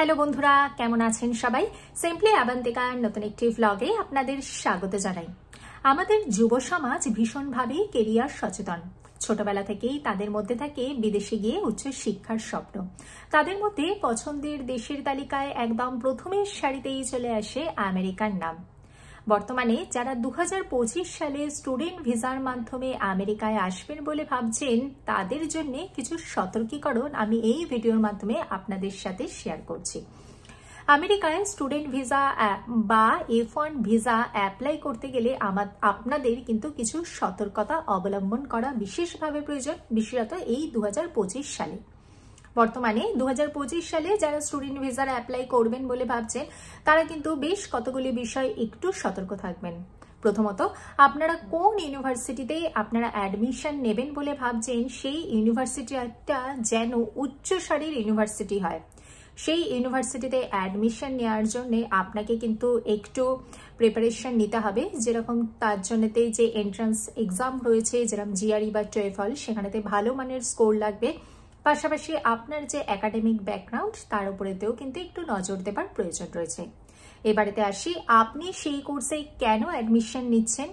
Hello বন্ধুরা, কেমন আছেন সবাই? সিম্পলি আবান্তিকার নতুন একটি ভ্লগে আপনাদের স্বাগত জানাই। আমাদের যুব সমাজ ভীষণভাবে কেরিয়ার সচেতন। ছোটবেলা থেকেই তাদের মধ্যে থাকে বিদেশে গিয়ে উচ্চ শিক্ষার স্বপ্ন। তাদের মধ্যে পছন্দের দেশের তালিকায় একদম প্রথমের সারিতেই চলে আসে আমেরিকার নাম। বর্তমানে যারা 2025 সালে স্টুডেন্ট ভিসার মাধ্যমে আমেরিকায় আসবেন বলে ভাবছেন, তাদের জন্য কিছু সতর্কীকরণ আমি এই ভিডিওর মাধ্যমে আপনাদের সাথে শেয়ার করছি। আমেরিকায় স্টুডেন্ট ভিসা বা F1 ভিসা অ্যাপ্লাই করতে গেলে আপনাদের কিন্তু কিছু সতর্কতা অবলম্বন করা বিশেষভাবে প্রয়োজন, বিশেষত এই 2025 সালে। বর্তমানে 2025 সালে যারা স্টুডেন্ট ভিসার অ্যাপ্লাই করবেন বলে ভাবছেন, তারা কিন্তু বেশ কতগুলি বিষয় একটু সতর্ক থাকবেন। প্রথমত, আপনারা কোন ইউনিভার্সিটিতে আপনারা অ্যাডমিশন নেবেন বলে ভাবছেন, সেই ইউনিভার্সিটিটা যেন উচ্চ সারির ইউনিভার্সিটি হয়। সেই ইউনিভার্সিটিতে অ্যাডমিশন নেওয়ার জন্য আপনাকে কিন্তু একটু প্রিপারেশন নিতে হবে। যেরকম তার জন্যতে যে এন্ট্রান্স এক্সাম রয়েছে, যেরকম জিআরই বা TOEFL, সেখানেতে ভালো মানের স্কোর লাগবে। পাশাপাশি আপনার যে একাডেমিক ব্যাকগ্রাউন্ড, তার উপরেতেও কিন্তু একটু নজর দেবার প্রয়োজন রয়েছে। এবারেতে আসি, আপনি সেই কোর্সে কেন অ্যাডমিশন নিচ্ছেন,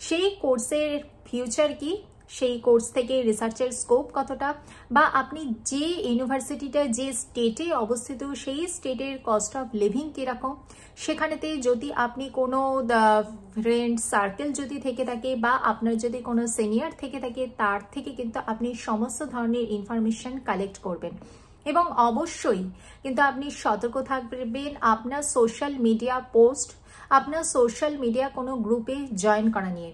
সেই কোর্সের ফিউচার কি, সেই কোর্স থেকে রিসার্চের স্কোপ কতটা, বা আপনি যে ইউনিভার্সিটিটা যে স্টেটে অবস্থিত সেই স্টেটের কস্ট অফ লিভিং কিরকম, সেখানেতে যদি আপনি কোনো ফ্রেন্ড সার্কেল যদি থেকে থাকে বা আপনার যদি কোনো সিনিয়র থেকে থাকে, তার থেকে কিন্তু আপনি সমস্ত ধরনের ইনফরমেশন কালেক্ট করবেন। এবং অবশ্যই কিন্তু আপনি সতর্ক থাকবেন আপনার সোশ্যাল মিডিয়া পোস্ট, আপনার সোশ্যাল মিডিয়া কোনো গ্রুপে জয়েন করা নিয়ে।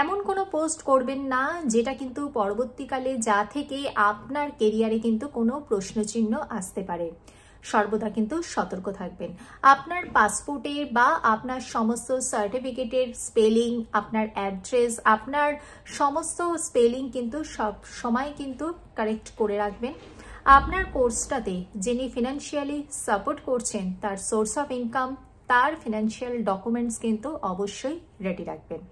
এমন কোনো পোস্ট করবেন না যেটা কিন্তু পরবর্তীকালে যা থেকে আপনার কেরিয়ারে কিন্তু কোনো প্রশ্নচিহ্ন আসতে পারে। সর্বদা কিন্তু সতর্ক থাকবেন। আপনার পাসপোর্টের বা আপনার সমস্ত সার্টিফিকেটের স্পেলিং, আপনার অ্যাড্রেস, আপনার সমস্ত স্পেলিং কিন্তু সব সময় কিন্তু কারেক্ট করে রাখবেন। আপনার কোর্সটাতে যিনি ফিনান্সিয়ালি সাপোর্ট করছেন, তার সোর্স অফ ইনকাম, তার ফিনান্সিয়াল ডকুমেন্টস কিন্তু অবশ্যই রেডি রাখবেন।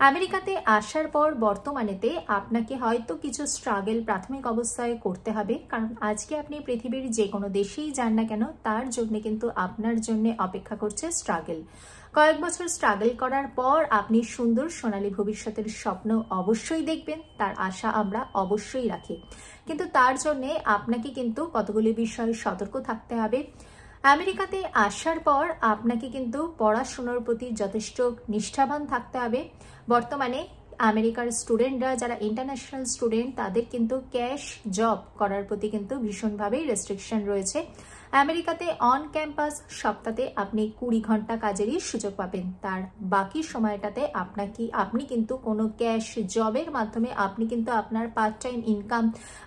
আমেরিকাতে আসার পর বর্তমানেতে আপনাকে হয়তো কিছু স্ট্রাগল প্রাথমিক অবস্থায় করতে হবে, কারণ আজকে আপনি পৃথিবীর যে কোনো দেশেই যান না কেন, তার জন্য কিন্তু আপনার জন্য অপেক্ষা করছে স্ট্রাগল। কয়েক বছর স্ট্রাগল করার পর আপনি সুন্দর সোনালী ভবিষ্যতের স্বপ্ন অবশ্যই দেখবেন, তার আশা আমরা অবশ্যই রাখি। কিন্তু তার জন্যে আপনাকে কিন্তু কতগুলি বিষয়ে সতর্ক থাকতে হবে। আমেরিকাতে আসার পর আপনাকে কিন্তু পড়াশোনার প্রতি যথেষ্ট নিষ্ঠাবান থাকতে হবে। বর্তমানে আমেরিকার স্টুডেন্টরা যারা ইন্টারন্যাশনাল স্টুডেন্ট, তাদের কিন্তু ক্যাশ জব করার প্রতি কিন্তু ভীষণভাবেই রেস্ট্রিকশন রয়েছে। আমেরিকাতে অন ক্যাম্পাস সপ্তাহে আপনি 20 ঘন্টা কাজেরই সুযোগ পাবেন। তার বাকি সময়টাতে আপনি কিন্তু কোনো ক্যাশ জবের মাধ্যমে আপনি কিন্তু আপনার পার্ট টাইম ইনকাম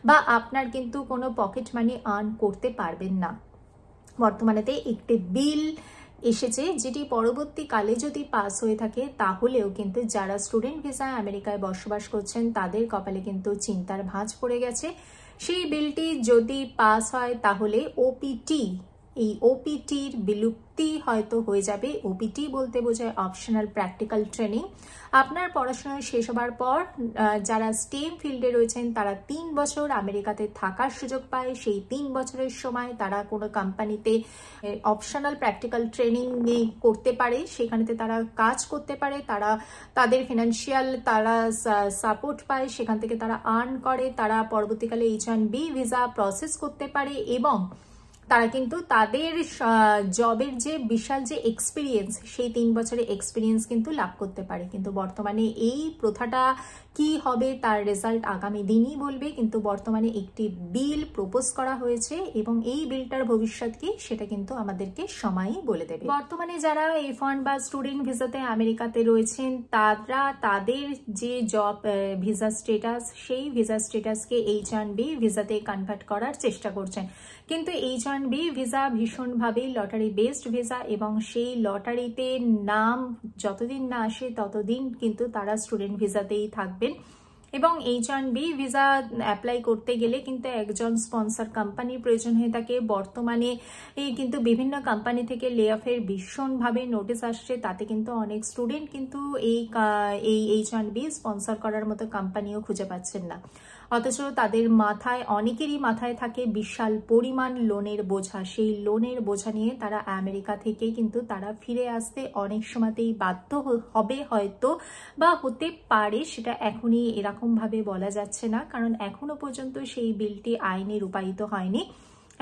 বা আপনার কিন্তু কোনো পকেট মানি আর্ন করতে পারবেন না। বর্তমানেতে একটি বিল এসেছে, যেটি পরবর্তীকালে যদি পাস হয়ে থাকে, তাহলেও কিন্তু যারা স্টুডেন্ট ভিসায় আমেরিকায় বসবাস করছেন, তাদের কপালে কিন্তু চিন্তার ভাঁজ পড়ে গেছে। সেই বিলটি যদি পাস হয়, তাহলে ওপিটি, এই ওপিটির বিলুপ্তি হয়তো হয়ে যাবে। ওপিটি বলতে বোঝায় অপশনাল প্র্যাকটিক্যাল ট্রেনিং। আপনার পড়াশোনা শেষ হবার পর যারা স্টেম ফিল্ডে রয়েছেন, তারা 3 বছর আমেরিকাতে থাকার সুযোগ পায়। সেই 3 বছরের সময় তারা কোনো কোম্পানিতে অপশনাল প্র্যাকটিক্যাল ট্রেনিং করতে পারে, সেখানেতে তারা কাজ করতে পারে, তারা তাদের ফিনান্সিয়াল তারা সাপোর্ট পায়, সেখান থেকে তারা আর্ন করে, তারা পরবর্তীকালে H1B ভিসা প্রসেস করতে পারে এবং তারা কিন্তু তাদের জবের যে বিশাল যে এক্সপিরিয়েন্স, সেই 3 বছরের এক্সপিরিয়েন্স কিন্তু লাভ করতে পারে। কিন্তু বর্তমানে এই প্রথাটা কি হবে, তার রেজাল্ট আগামী দিনই বলবে। কিন্তু বর্তমানে একটি বিল প্রপোজ করা হয়েছে এবং এই বিলটার ভবিষ্যৎ কি, সেটা কিন্তু আমাদেরকে সময়ই বলে দেবে। বর্তমানে যারা F1 বা স্টুডেন্ট ভিসাতে আমেরিকাতে রয়েছেন, তারা তাদের যে জব ভিসা স্টেটাস, সেই ভিসা স্টেটাসকে H1B ভিসাতে কনভার্ট করার চেষ্টা করছেন। কিন্তু H1B ভিসা ভীষণভাবে লটারি বেসড ভিসা এবং সেই লটারিতে নাম যতদিন না আসে ততদিন কিন্তু তারা স্টুডেন্ট ভিসাতেই থাকবেন। এবং H1B ভিসা অ্যাপ্লাই করতে গেলে কিন্তু একজন স্পন্সর কোম্পানির প্রয়োজন হয়ে থাকে। বর্তমানে কিন্তু বিভিন্ন কোম্পানি থেকে লে অফের ভীষণভাবে নোটিশ আসছে, তাতে কিন্তু অনেক স্টুডেন্ট কিন্তু এই H1B স্পন্সর করার মতো কোম্পানিও খুঁজে পাচ্ছেন না। অথচ তাদের মাথায়, অনেকেরই মাথায় থাকে বিশাল পরিমাণ লোনের বোঝা। সেই লোনের বোঝা নিয়ে তারা আমেরিকা থেকে কিন্তু তারা ফিরে আসতে অনেক সময়তেই বাধ্য হবে হয়তো, বা হতে পারে, সেটা এখনই এরকমভাবে বলা যাচ্ছে না, কারণ এখনো পর্যন্ত সেই বিলটি আইনে রূপায়িত হয়নি।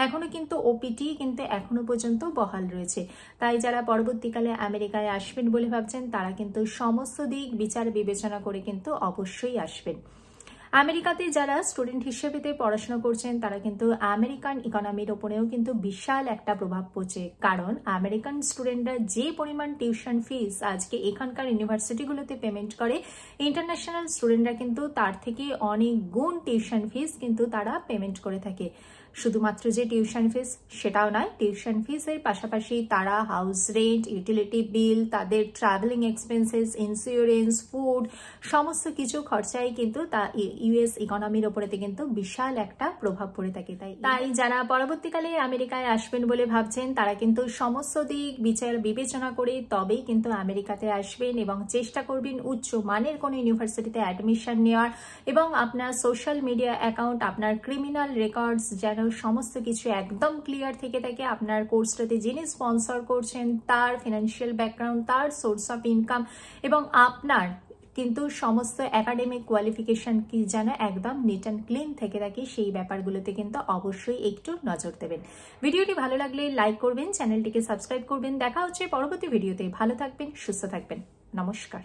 এখনো কিন্তু ওপিটি কিন্তু এখনো পর্যন্ত বহাল রয়েছে। তাই যারা পরবর্তীকালে আমেরিকায় আসবেন বলে ভাবছেন তারা কিন্তু সমস্ত দিক বিচার বিবেচনা করে কিন্তু অবশ্যই আসবেন। আমেরিকাতে যারা স্টুডেন্ট হিসেবে পড়াশোনা করছেন তারা কিন্তু আমেরিকান ইকোনমির ওপরেও কিন্তু বিশাল একটা প্রভাব পড়ছে, কারণ আমেরিকান স্টুডেন্টরা যে পরিমাণ টিউশন ফিস আজকে এখানকার ইউনিভার্সিটিগুলোতে পেমেন্ট করে, ইন্টারন্যাশনাল স্টুডেন্টরা কিন্তু তার থেকে অনেক গুণ টিউশন ফিস কিন্তু তারা পেমেন্ট করে থাকে। শুধুমাত্র যে টিউশন ফিস সেটাও নয়, টিউশন ফিসের পাশাপাশি তারা হাউস রেন্ট, ইউটিলিটি বিল, তাদের ট্রাভেলিং এক্সপেন্সেস, ইন্স্যুরেন্স, ফুড, সমস্ত কিছু খরচাই কিন্তু তা ইউএস ইকোনমির ওপরেতে কিন্তু বিশাল একটা প্রভাব পড়ে থাকে। তাই যারা পরবর্তীকালে আমেরিকায় আসবেন বলে ভাবছেন তারা কিন্তু সমস্ত দিক বিচার বিবেচনা করে তবেই কিন্তু আমেরিকাতে আসবেন এবং চেষ্টা করবেন উচ্চ মানের কোনো ইউনিভার্সিটিতে অ্যাডমিশন নেওয়ার, এবং আপনার সোশ্যাল মিডিয়া অ্যাকাউন্ট, আপনার ক্রিমিনাল রেকর্ডস যেন সমস্ত কিছু একদম ক্লিয়ার থেকে থাকে। আপনার কোর্সটাতে যিনি স্পন্সর করছেন তার ফিনান্সিয়াল ব্যাকগ্রাউন্ড, তার সোর্স অফ ইনকাম এবং আপনার কিন্তু সমস্ত একাডেমিক কোয়ালিফিকেশন কি যেন একদম নিট অ্যান্ড ক্লিন থেকে থাকে, সেই ব্যাপারগুলোতে কিন্তু অবশ্যই একটু নজর দেবেন। ভিডিওটি ভালো লাগলে লাইক করবেন, চ্যানেলটিকে সাবস্ক্রাইব করবেন। দেখা হচ্ছে পরবর্তী ভিডিওতে। ভালো থাকবেন, সুস্থ থাকবেন। নমস্কার।